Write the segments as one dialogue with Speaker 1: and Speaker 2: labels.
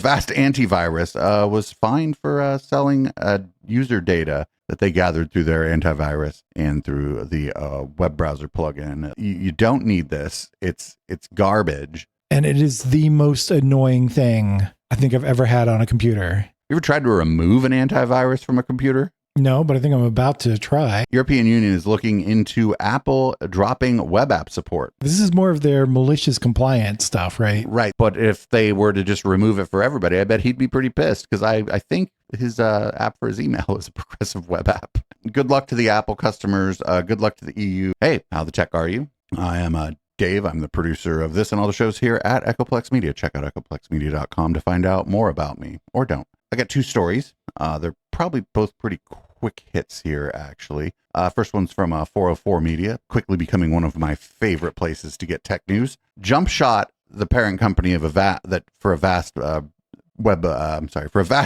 Speaker 1: Avast antivirus was fined for selling user data that they gathered through their antivirus and through the web browser plugin. You don't need this. It's garbage.
Speaker 2: And it is the most annoying thing I think I've ever had on a computer.
Speaker 1: You ever tried to remove an antivirus from a computer?
Speaker 2: No, but I think I'm about to try.
Speaker 1: European Union is looking into Apple dropping web app support.
Speaker 2: This is more of their malicious compliance stuff, right?
Speaker 1: Right. But if they were to just remove it for everybody, I bet he'd be pretty pissed because I think his app for his email is a progressive web app. Good luck to the Apple customers. Good luck to the EU. Hey, how the tech are you? I am Dave. I'm the producer of this and all the shows here at Echoplex Media. Check out echoplexmedia.com to find out more about me, or don't. I got two stories. They're probably both pretty quick hits here, actually. First one's from 404 Media, quickly becoming one of my favorite places to get tech news. Jumpshot, the parent company of Avast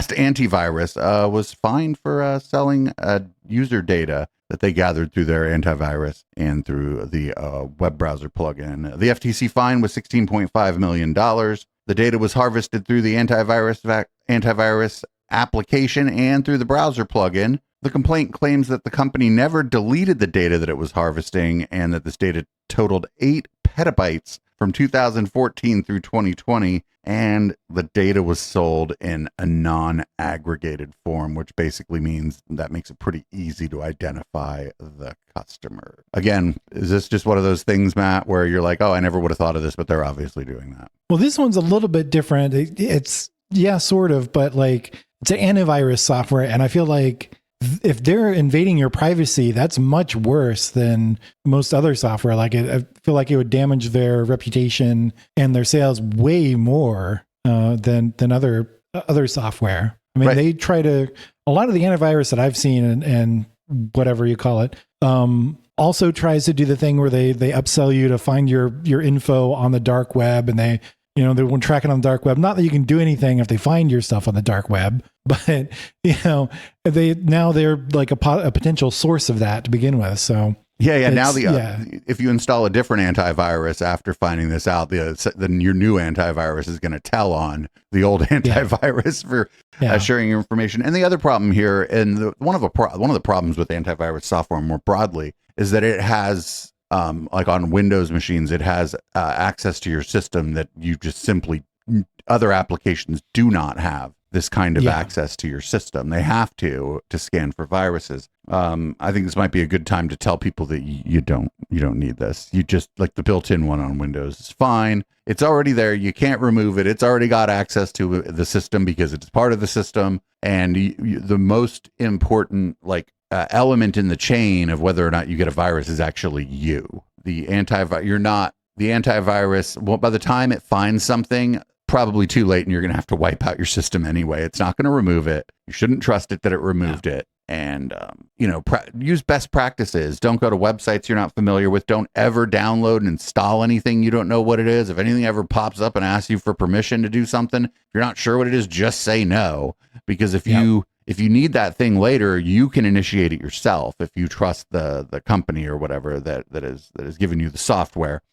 Speaker 1: antivirus, was fined for selling user data that they gathered through their antivirus and through the web browser plugin. The FTC fine was $16.5 million. The data was harvested through the antivirus application and through the browser plugin. The complaint claims that the company never deleted the data that it was harvesting and that this data totaled 8 petabytes from 2014 through 2020, and the data was sold in a non-aggregated form, which basically means that makes it pretty easy to identify the customer. Again, is this just one of those things, Matt, where you're like, oh, I never would have thought of this, but they're obviously doing that?
Speaker 2: Well, this one's a little bit different. It's yeah, sort of, but like it's an antivirus software, and I feel like if they're invading your privacy, that's much worse than most other software. Like I feel like it would damage their reputation and their sales way more than other software. I mean, They try to, a lot of the antivirus that I've seen and whatever you call it, also tries to do the thing where they upsell you to find your info on the dark web, and they when tracking on the dark web. Not that you can do anything if they find your stuff on the dark web, but they're like a potential source of that to begin with. So
Speaker 1: yeah. Now if you install a different antivirus after finding this out, then your new antivirus is going to tell on the old antivirus for sharing your information. And the other problem here, and one of the problems with antivirus software more broadly, is that it has like on Windows machines, it has access to your system that you just simply, other applications do not have this kind of access to your system. They have to scan for viruses. I think this might be a good time to tell people that you don't need this. You just, like, the built-in one on Windows is fine. It's already there. You can't remove it. It's already got access to the system because it's part of the system. And the most important element in the chain of whether or not you get a virus is actually you. The antivirus, well, by the time it finds something, probably too late, and you're going to have to wipe out your system anyway. It's not going to remove it. You shouldn't trust it that it removed it. And, use best practices. Don't go to websites you're not familiar with. Don't ever download and install anything you don't know what it is. If anything ever pops up and asks you for permission to do something, if you're not sure what it is, just say no. Because if you need that thing later, you can initiate it yourself if you trust the company or whatever that is giving you the software.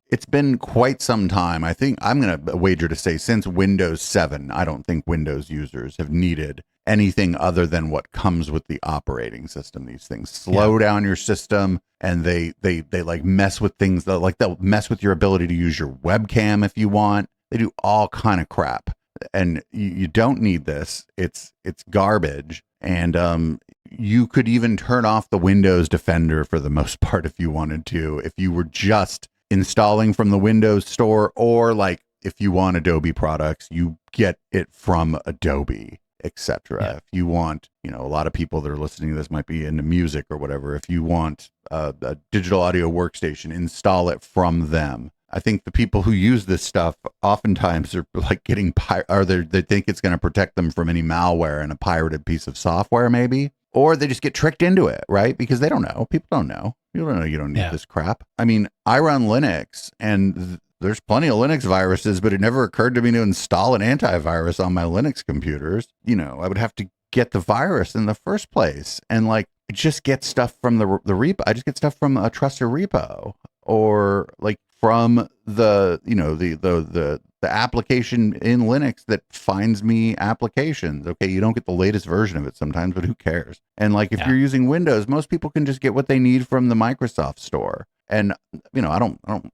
Speaker 1: It's been quite some time. I think I'm going to wager to say since Windows 7, I don't think Windows users have needed anything other than what comes with the operating system. These things slow down your system, and they like mess with things they'll mess with your ability to use your webcam if you want. They do all kind of crap, and you don't need this. It's garbage, and you could even turn off the Windows Defender for the most part if you wanted to, if you were just installing from the Windows Store, or like if you want Adobe products, you get it from Adobe, etc. If you want, a lot of people that are listening to this might be into music or whatever. If you want a digital audio workstation, install it from them. I think the people who use this stuff oftentimes are like getting they think it's going to protect them from any malware and a pirated piece of software, maybe, or they just get tricked into it, right? Because they don't know. People don't know. You don't know you don't need this crap. I mean, I run Linux, and there's plenty of Linux viruses, but it never occurred to me to install an antivirus on my Linux computers. I would have to get the virus in the first place, and just get stuff from the repo. I just get stuff from a trusted repo, or like from the application in Linux that finds me applications. Okay, you don't get the latest version of it sometimes, but who cares? And like if you're using Windows, most people can just get what they need from the Microsoft store. And I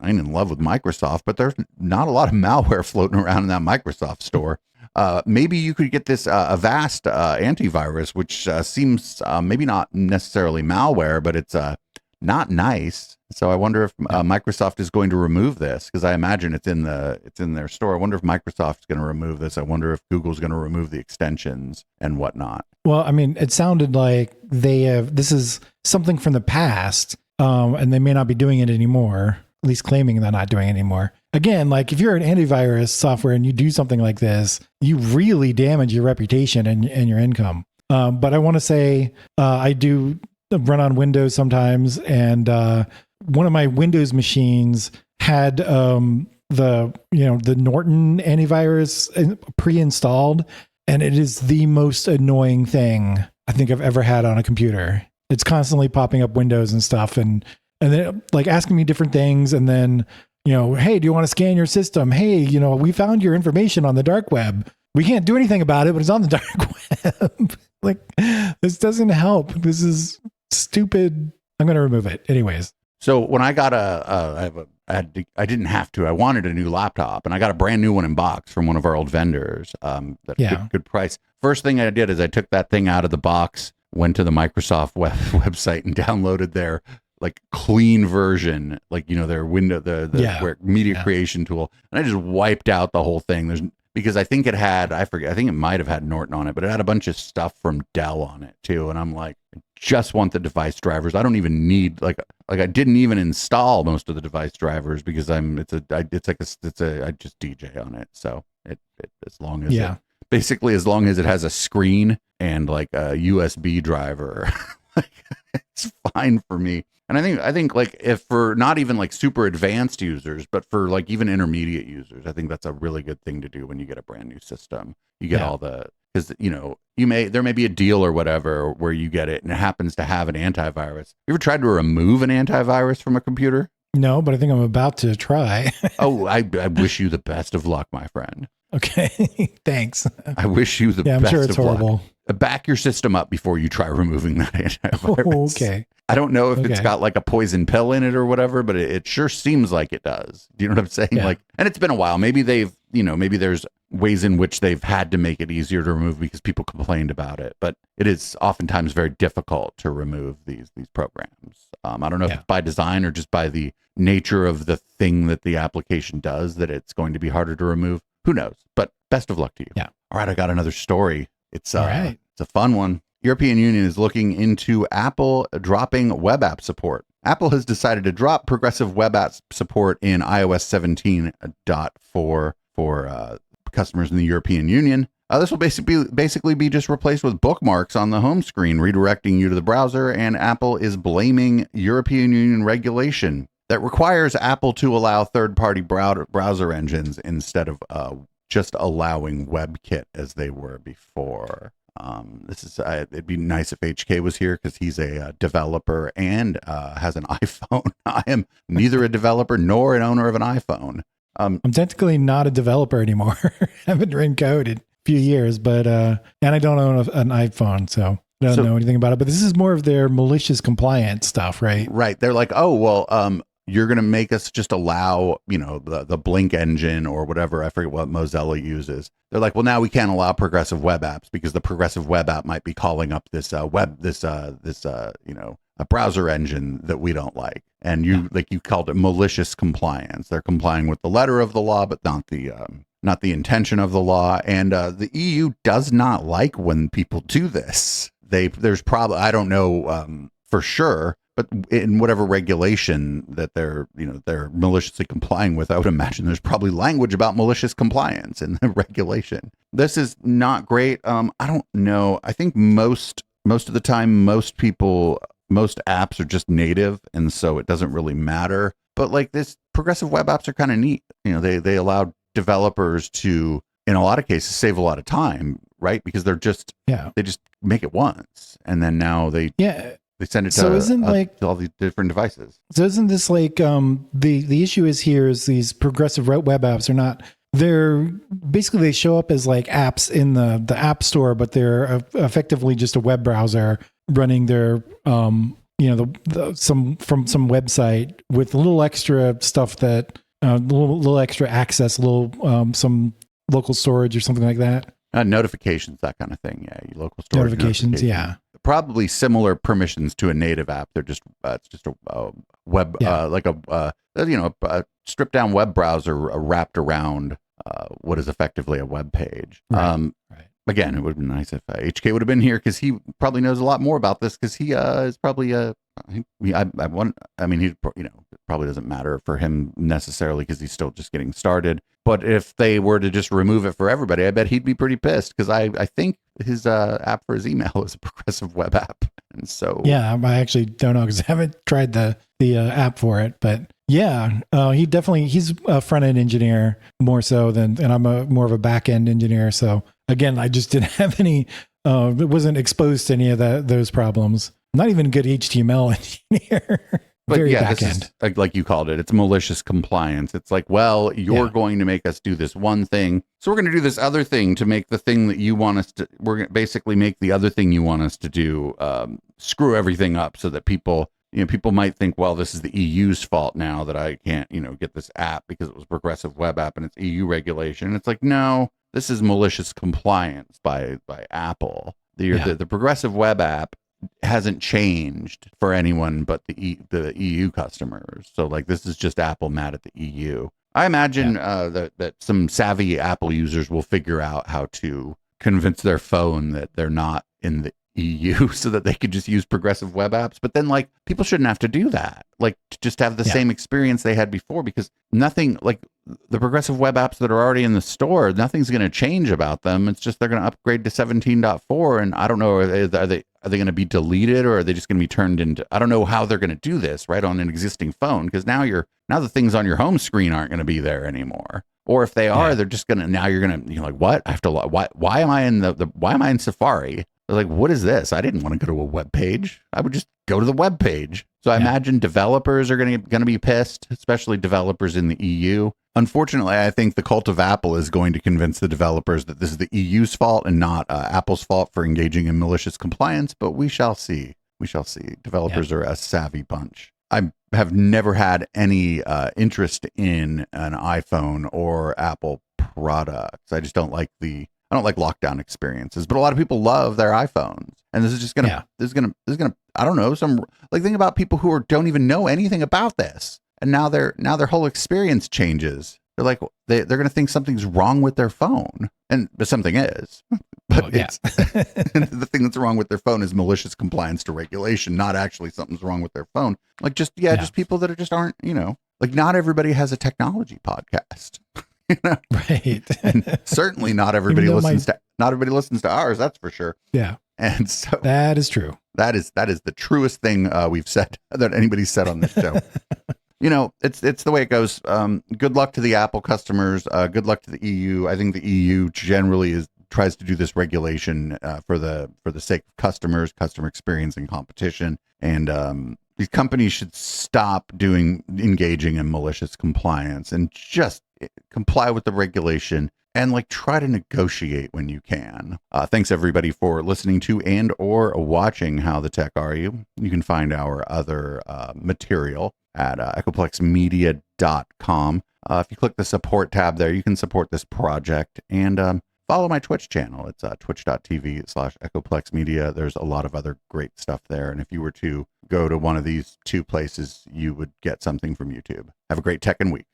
Speaker 1: ain't in love with Microsoft, but there's not a lot of malware floating around in that Microsoft store. Maybe you could get this Avast antivirus, which seems maybe not necessarily malware, but it's not nice. So I wonder if Microsoft is going to remove this, because I imagine it's in their store. I wonder if Microsoft's going to remove this. I wonder if Google's going to remove the extensions and whatnot.
Speaker 2: Well, I mean, it sounded like this is something from the past, and they may not be doing it anymore, at least claiming they're not doing it anymore. Again, like if you're an antivirus software and you do something like this, you really damage your reputation and your income. But I want to say I do run on Windows sometimes, and one of my Windows machines had the Norton antivirus pre-installed, and it is the most annoying thing I think I've ever had on a computer. It's constantly popping up Windows and stuff, and then like asking me different things, and then hey, do you want to scan your system? Hey, we found your information on the dark web. We can't do anything about it, but it's on the dark web. Like, this doesn't help. This is stupid. I'm going to remove it anyways.
Speaker 1: So when I got I didn't have to. I wanted a new laptop, and I got a brand new one in box from one of our old vendors. Good price. First thing I did is I took that thing out of the box, went to the Microsoft website, and downloaded their like clean version, like their window, the media creation tool, and I just wiped out the whole thing. Because I think it had, I think it might have had Norton on it, but it had a bunch of stuff from Dell on it too. And I'm like, I just want the device drivers. I don't even need like I didn't even install most of the device drivers because I just DJ on it. So it as long as basically as long as it has a screen and like a USB driver, like it's fine for me. And I think like if for not even like super advanced users, but for like even intermediate users, I think that's a really good thing to do when you get a brand new system. You get all the, because there may be a deal or whatever where you get it and it happens to have an antivirus. You ever tried to remove an antivirus from a computer?
Speaker 2: No, but I think I'm about to try.
Speaker 1: Oh, I wish you the best of luck, my friend.
Speaker 2: Okay, thanks.
Speaker 1: I wish you the best of luck. Yeah, I'm sure it's horrible. Back your system up before you try removing that antivirus.
Speaker 2: Oh, okay.
Speaker 1: I don't know if it's got like a poison pill in it or whatever, but it sure seems like it does. Do you know what I'm saying? Yeah. Like, and it's been a while. Maybe maybe there's ways in which they've had to make it easier to remove because people complained about it. But it is oftentimes very difficult to remove these programs. I don't know if it's by design or just by the nature of the thing that the application does that it's going to be harder to remove. Who knows? But best of luck to you.
Speaker 2: Yeah.
Speaker 1: All right, I got another story. It's
Speaker 2: all right.
Speaker 1: It's a fun one. European Union is looking into Apple dropping web app support. Apple has decided to drop progressive web app support in iOS 17.4 for customers in the European Union. This will basically be just replaced with bookmarks on the home screen, redirecting you to the browser, and Apple is blaming European Union regulation that requires Apple to allow third-party browser engines instead of just allowing WebKit as they were before. This is it'd be nice if HK was here because he's a developer and has an iPhone. I am neither a developer nor an owner of an iPhone.
Speaker 2: I'm technically not a developer anymore. I haven't written code in a few years, but and I don't own an iPhone, so I don't know anything about it. But this is more of their malicious compliance stuff, right?
Speaker 1: Right. They're like, oh well, you're going to make us just allow, the Blink engine or whatever. I forget what Mozilla uses. They're like, well, now we can't allow progressive web apps because the progressive web app might be calling up this a browser engine that we don't like. And you called it malicious compliance. They're complying with the letter of the law, but not the intention of the law. And the EU does not like when people do this. There's probably, I don't know for sure, but in whatever regulation that they're maliciously complying with, I would imagine there's probably language about malicious compliance in the regulation. This is not great. I don't know. I think most of the time, most apps are just native, and so it doesn't really matter. But like this, progressive web apps are kind of neat. They allow developers to, in a lot of cases, save a lot of time, right? Because they just make it once, and then now they They send it
Speaker 2: So isn't
Speaker 1: to all these different devices.
Speaker 2: So isn't this like the issue is here is these progressive web apps are not, they're basically, they show up as like apps in the app store, but they're effectively just a web browser running their some from some website with a little extra stuff that little extra access, some local storage or something like that.
Speaker 1: Notifications, that kind of thing. Yeah, your local storage
Speaker 2: Notifications, yeah.
Speaker 1: Probably similar permissions to a native app. They're just it's just a web like a stripped down web browser wrapped around what is effectively a web page.
Speaker 2: Right.
Speaker 1: Again, it would have been nice if HK would have been here because he probably knows a lot more about this because he is probably he probably doesn't matter for him necessarily because he's still just getting started. But if they were to just remove it for everybody, I bet he'd be pretty pissed because I think his app for his email is a progressive web app. And so
Speaker 2: yeah, I actually don't know because I haven't tried the app for it, but yeah, he's a front end engineer more so and I'm more of a back end engineer. So again, I just didn't have any, wasn't exposed to any of those problems. Not even a good HTML engineer.
Speaker 1: But
Speaker 2: Very
Speaker 1: yeah,
Speaker 2: back
Speaker 1: this
Speaker 2: end.
Speaker 1: is like you called it. It's malicious compliance. It's like, well, you're going to make us do this one thing. So we're going to do this other thing to make the thing that you want us to, we're going to basically make the other thing you want us to do, screw everything up so that people might think, well, this is the EU's fault now that I can't, get this app because it was a progressive web app and it's EU regulation. And it's like, no, this is malicious compliance by Apple. The progressive web app hasn't changed for anyone but the EU customers. So like this is just Apple mad at the EU. I imagine that some savvy Apple users will figure out how to convince their phone that they're not in the EU so that they could just use progressive web apps. But then like people shouldn't have to do that. Like to just have the same experience they had before because nothing like the progressive web apps that are already in the store, nothing's going to change about them. It's just they're going to upgrade to 17.4 and I don't know, are they going to be deleted or are they just going to be turned into, I don't know how they're going to do this right on an existing phone because now the things on your home screen aren't going to be there anymore. Or if they are, they're just going to, now you're going to, like, what? I have to, why am I in why am I in Safari? They're like, what is this? I didn't want to go to a web page. I would just go to the web page. So I imagine developers are going to be pissed, especially developers in the EU. Unfortunately, I think the cult of Apple is going to convince the developers that this is the EU's fault and not Apple's fault for engaging in malicious compliance. But we shall see. We shall see. Developers are a savvy bunch. I have never had any interest in an iPhone or Apple products. I just don't like I don't like lockdown experiences, but a lot of people love their iPhones. And this is just gonna, I don't know, think about people who don't even know anything about this. And now their whole experience changes. They're like, they're going to think something's wrong with their phone. And something is, but the thing that's wrong with their phone is malicious compliance to regulation, not actually something's wrong with their phone. Like just people that just aren't, like not everybody has a technology podcast.
Speaker 2: Right.
Speaker 1: And certainly not everybody listens to ours. That's for sure.
Speaker 2: Yeah.
Speaker 1: And so
Speaker 2: that is true.
Speaker 1: That is the truest thing we've said that anybody's said on this show. It's the way it goes. Good luck to the Apple customers. Good luck to the EU. I think the EU generally tries to do this regulation for the sake of customers, customer experience, and competition. And these companies should stop engaging in malicious compliance and just comply with the regulation and try to negotiate when you can. Thanks everybody for listening to and or watching How the Tech Are You. You can find our other material at echoplexmedia.com. If you click the support tab there, you can support this project and follow my Twitch channel. It's twitch.tv/echoplexmedia. There's a lot of other great stuff there. And if you were to go to one of these two places, you would get something from YouTube. Have a great tech and week.